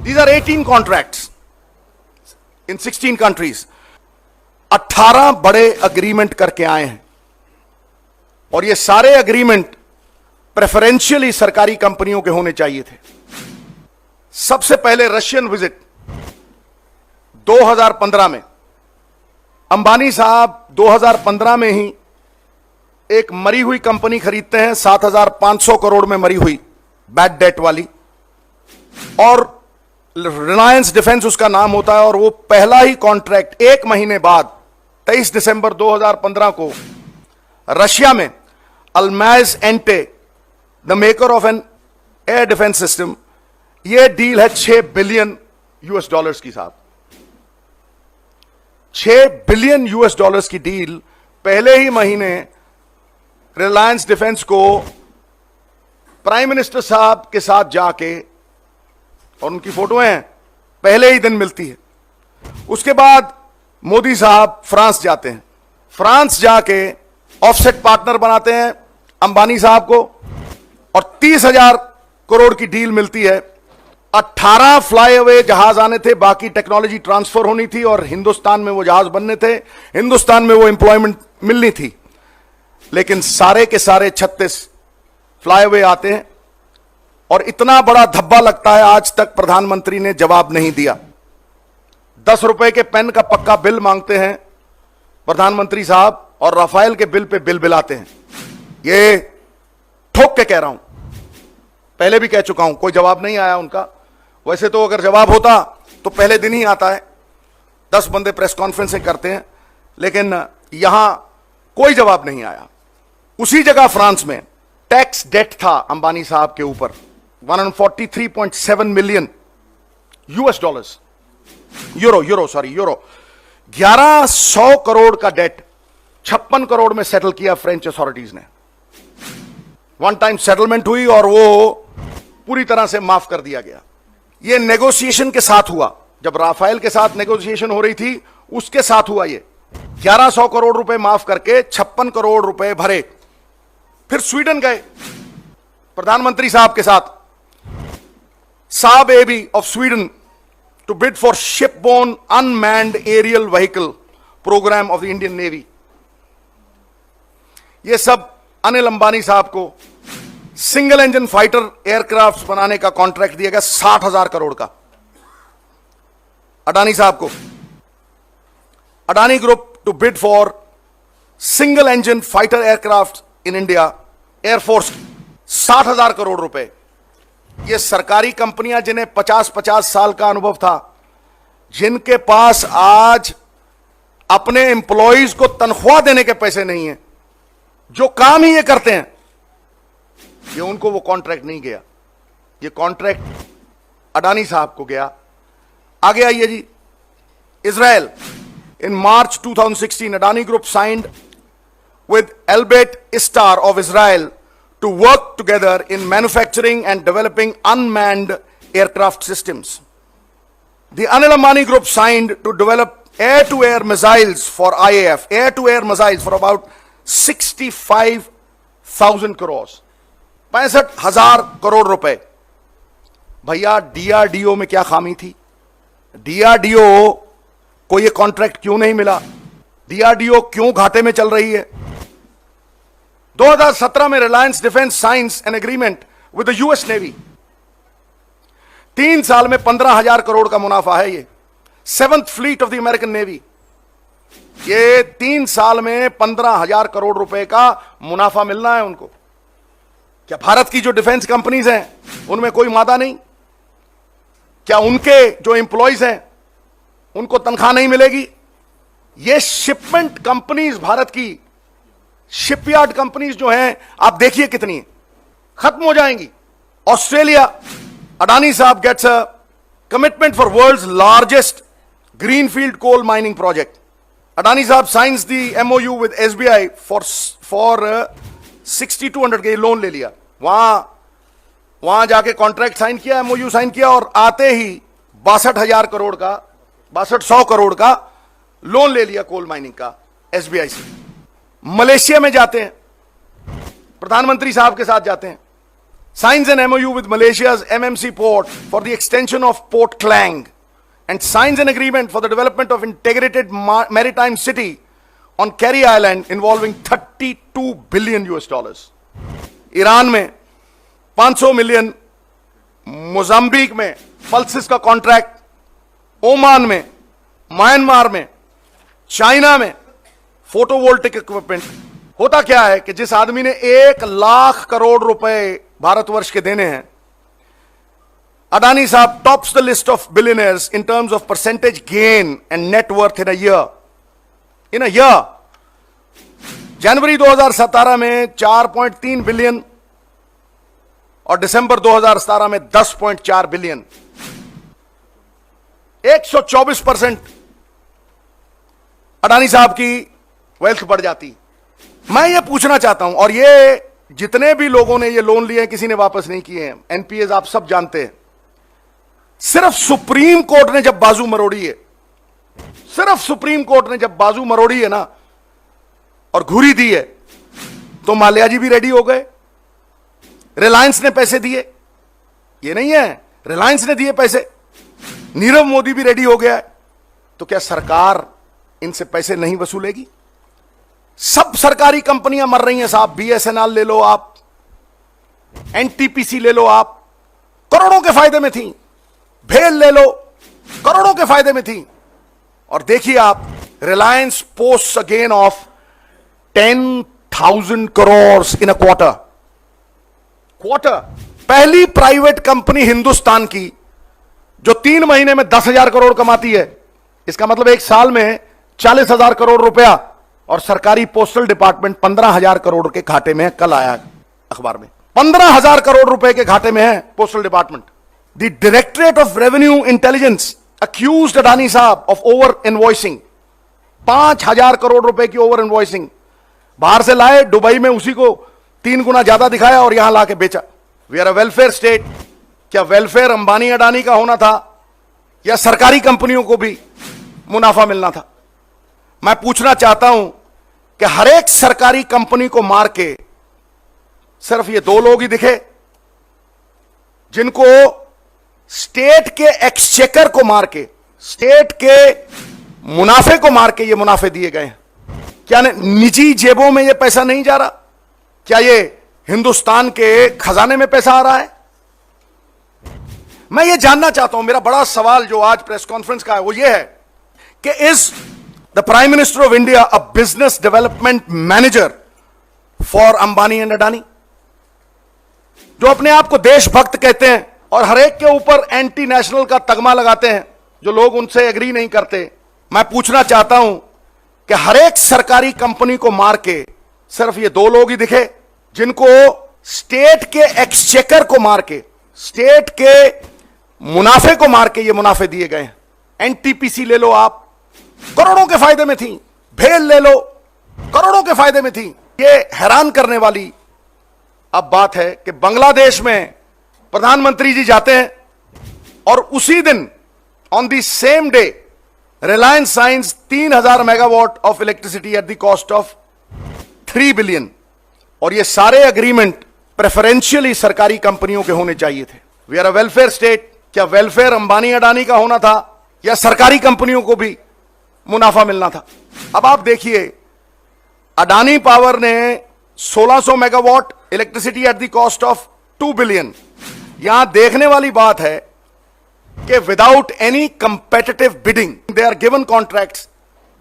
These are 18 contracts in 16 countries. 18 बड़े agreement करके आए हैं और ये सारे अग्रीमेंट प्रेफरेंशियली सरकारी कंपनियों के होने चाहिए थे। सबसे पहले रशियन विजिट 2015 में अंबानी साहब 2015 में ही एक मरी हुई कंपनी खरीदते हैं, 7,500 करोड़ में मरी हुई, बैड डेट वाली, और रिलायंस डिफेंस उसका नाम होता है। और वो पहला ही कॉन्ट्रैक्ट एक महीने बाद 23 दिसंबर 2015 को रशिया में Almaz Antey, the maker of an air defence system, ये डील है 6 बिलियन यूएस डॉलर्स की साहब। 6 बिलियन यूएस डॉलर्स की डील पहले ही महीने रिलायंस डिफेंस को प्राइम मिनिस्टर साहब के साथ जाके, और उनकी फोटो हैं, पहले ही दिन मिलती है। उसके बाद मोदी साहब फ्रांस जाते हैं, फ्रांस जाके ऑफसेट पार्टनर बनाते हैं अंबानी साहब को, और 30,000 करोड़ की डील मिलती है। 18 फ्लाईअवे जहाज आने थे, बाकी टेक्नोलॉजी ट्रांसफर होनी थी और हिंदुस्तान में वो जहाज बनने थे, हिंदुस्तान में वो एम्प्लॉयमेंट मिलनी थी। लेकिन सारे के सारे 36 फ्लाईअवे आते हैं और इतना बड़ा धब्बा लगता है, आज तक प्रधानमंत्री ने जवाब नहीं दिया। 10 रुपए के पेन का पक्का बिल मांगते हैं प्रधानमंत्री साहब और राफेल के बिल पे बिल बिलाते हैं। ये ठोक के कह रहा हूं, पहले भी कह चुका हूं, कोई जवाब नहीं आया उनका। वैसे तो अगर जवाब होता तो पहले दिन ही आता है, 10 बंदे प्रेस कॉन्फ्रेंसें करते हैं, लेकिन यहां कोई जवाब नहीं आया। उसी जगह फ्रांस में टैक्स डेट था अंबानी साहब के ऊपर 143.7 million US dollars, euro 1100 crore का डेट 56 करोड़ में सेटल किया फ्रेंच अथॉरिटीज ने। वन टाइम सेटलमेंट हुई और वो पूरी तरह से माफ कर दिया गया। ये नेगोशिएशन के साथ हुआ, जब राफेल के साथ नेगोशिएशन हो रही थी उसके साथ हुआ। ये 1100 करोड़ रुपए माफ करके 56 करोड़ रुपए भरे। फिर स्वीडन गए प्रधानमंत्री साहब के साथ, Saab AB of Sweden, to bid for shipborne unmanned aerial vehicle programme of the Indian navy. ये सब अनिल अंबानी साहब को सिंगल इंजन फाइटर एयरक्राफ्ट बनाने का कॉन्ट्रैक्ट दिया गया 60,000 करोड़ का। अडानी साहब को, Adani group to bid for single engine fighter aircraft in India, air force, 60,000 crore रुपए। ये सरकारी कंपनियां जिन्हें 50-50 साल का अनुभव था, जिनके पास आज अपने एम्प्लॉइज को तनख्वाह देने के पैसे नहीं है, जो काम ही ये करते हैं, ये उनको वो कॉन्ट्रैक्ट नहीं गया। ये कॉन्ट्रैक्ट अडानी साहब को गया। आगे आइए जी, Israel. In March 2016 Adani group signed with Elbit Istar of Israel to work together in manufacturing and developing unmanned aircraft systems. The Anil Ambani Group signed to develop air-to-air missiles for IAF, air-to-air missiles for about 65,000 crores, 65,000 crore रुपए। भैया DRDO में क्या खामी थी? DRDO को ये contract क्यों नहीं मिला? DRDO क्यों घाटे में चल रही है? 2017 में Reliance defence science an agreement with the US navy. 3 साल में 15,000 करोड़ का मुनाफा है। ये 7th fleet of the American navy, ये 3 साल में 15,000 करोड़ रुपए का मुनाफा मिलना है उनको। क्या भारत की जो डिफेंस कंपनीज हैं उनमें कोई मादा नहीं? क्या उनके जो एम्प्लॉइज हैं उनको तनख्वाह नहीं मिलेगी? ये शिपमेंट कंपनीज, भारत की शिपयार्ड कंपनीज जो हैं, आप देखिए कितनी है, खत्म हो जाएंगी। ऑस्ट्रेलिया, अडानी साहब gets a commitment for world's largest greenfield coal mining project. Adani साहब signs the MOU with SBI for 6,200 के लोन ले लिया। वहां जाके कॉन्ट्रैक्ट साइन किया, MOU साइन किया, और आते ही 62,000 करोड़ का, 6200 करोड़ का लोन ले लिया कोल माइनिंग का SBI से। मलेशिया में जाते हैं, प्रधानमंत्री साहब के साथ जाते हैं, signs an MOU with Malaysia's MMC port for the extension of Port Klang and signs an agreement for the development of integrated maritime city on Kerry Island involving 32 billion US dollars. Iran में 500 million, Mozambique में pulses का contract, Oman में, Myanmar में, China में photovoltaic equipment. होता क्या है कि जिस आदमी ने 1 लाख करोड़ रुपए भारतवर्ष के देने हैं, अडानी साहब tops the list of billionaires in terms of percentage gain and net worth in a year. जनवरी 2017 में 4.3 बिलियन और दिसंबर 2017 में 10.4 बिलियन, 124% अडानी साहब की वेल्थ बढ़ जाती। मैं ये पूछना चाहता हूं, और ये जितने भी लोगों ने ये लोन लिए हैं किसी ने वापस नहीं किए हैं, एनपीएस आप सब जानते हैं। सिर्फ सुप्रीम कोर्ट ने जब बाजू मरोड़ी है, सिर्फ सुप्रीम कोर्ट ने जब बाजू मरोड़ी है ना और घुरी दी है, तो माल्या जी भी रेडी हो गए, रिलायंस ने पैसे दिए, ये नहीं है रिलायंस ने दिए पैसे, नीरव मोदी भी रेडी हो गया है। तो क्या सरकार इनसे पैसे नहीं वसूलेगी? सब सरकारी कंपनियां मर रही हैं साहब, बीएसएनएल ले लो आप, एनटीपीसी ले लो आप, करोड़ों के फायदे में थी, भेल ले लो, करोड़ों के फायदे में थी। और देखिए आप, Reliance post a gain of 10,000 crore in a quarter. पहली प्राइवेट कंपनी हिंदुस्तान की जो 3 महीने में 10,000 करोड़ कमाती है। इसका मतलब एक साल में 40,000 करोड़ रुपया, और सरकारी पोस्टल डिपार्टमेंट 15,000 करोड़ के घाटे में है। कल आया अखबार में 15,000 करोड़ रुपए के घाटे में है postal department. The directorate of revenue intelligence accused Adani साहब ऑफ ओवर इनवॉइसिंग, 5,000 करोड़ रुपए की ओवर इनवॉइसिंग। बाहर से लाए, दुबई में उसी को 3 गुना ज्यादा दिखाया और यहां लाके बेचा। We are a welfare state. क्या वेलफेयर अंबानी अडानी का होना था या सरकारी कंपनियों को भी मुनाफा मिलना था? मैं पूछना चाहता हूं कि हर एक सरकारी कंपनी को मार के सिर्फ ये 2 लोग ही दिखे जिनको स्टेट के एक्सचेकर को मार के, स्टेट के मुनाफे को मार के ये मुनाफे दिए गए हैं। क्या निजी जेबों में ये पैसा नहीं जा रहा? क्या ये हिंदुस्तान के खजाने में पैसा आ रहा है? मैं ये जानना चाहता हूं, मेरा बड़ा सवाल जो आज प्रेस कॉन्फ्रेंस का है वो ये है कि is the prime minister of India a business development manager for Ambani and Adani, जो अपने आप को देशभक्त कहते हैं और हर एक के ऊपर एंटी नेशनल का तगमा लगाते हैं जो लोग उनसे एग्री नहीं करते। मैं पूछना चाहता हूं कि हर एक सरकारी कंपनी को मार के सिर्फ ये 2 लोग ही दिखे जिनको स्टेट के एक्सचेकर को मार के, स्टेट के मुनाफे को मार के ये मुनाफे दिए गए हैं। एनटीपीसी ले लो आप, करोड़ों के फायदे में थी, भेल ले लो, करोड़ों के फायदे में थी। ये हैरान करने वाली अब बात है कि बांग्लादेश में प्रधानमंत्री जी जाते हैं और उसी दिन on the same day Reliance science 3,000 megawatt of electricity at the cost of 3 billion. और ये सारे एग्रीमेंट प्रेफरेंशियली सरकारी कंपनियों के होने चाहिए थे। We are a welfare state. क्या वेलफेयर अंबानी अडानी का होना था या सरकारी कंपनियों को भी मुनाफा मिलना था? अब आप देखिए, अडानी पावर ने 1600 megawatt electricity at the cost of 2 billion. यहां देखने वाली बात है कि without any competitive bidding they are given contracts.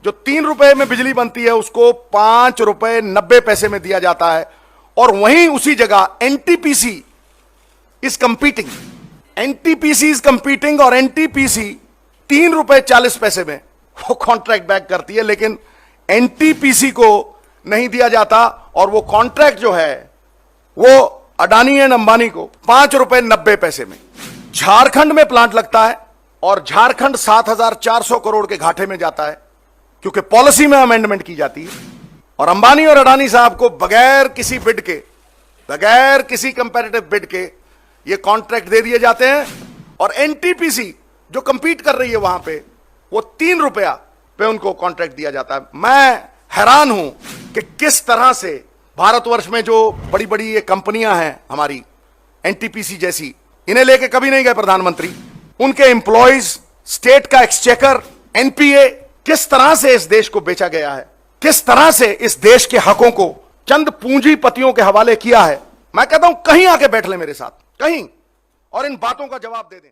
जो 3 रुपए में बिजली बनती है उसको 5 रुपए 90 पैसे में दिया जाता है, और वहीं उसी जगह NTPC is competing, NTPC is competing, और एनटीपीसी 3 रुपए 40 पैसे में वो कॉन्ट्रैक्ट बैक करती है, लेकिन एनटीपीसी को नहीं दिया जाता। और वो कॉन्ट्रैक्ट जो है वो अडानी एंड अंबानी को 5 रुपए 90 पैसे में। झारखंड में प्लांट लगता है और झारखंड 7,400 करोड़ के घाटे में जाता है क्योंकि पॉलिसी में अमेंडमेंट की जाती है। और अंबानी और अडानी साहब को बगैर किसी बिड के, बगैर किसी कंपैरेटिव बिड के ये कॉन्ट्रैक्ट दे दिए जाते हैं, और एनटीपीसी जो कंपीट कर रही है वहां पे वो 3 रुपया पे उनको कॉन्ट्रैक्ट दिया जाता है। मैं हैरान हूं कि किस तरह से भारतवर्ष में जो बड़ी बड़ी ये कंपनियां हैं हमारी, एनटीपीसी जैसी, इन्हें लेके कभी नहीं गए प्रधानमंत्री। उनके एम्प्लॉयज, स्टेट का एक्सचेकर, एनपीए, किस तरह से इस देश को बेचा गया है, किस तरह से इस देश के हकों को चंद पूंजीपतियों के हवाले किया है। मैं कहता हूं कहीं आके बैठ ले मेरे साथ, कहीं, और इन बातों का जवाब दे दें।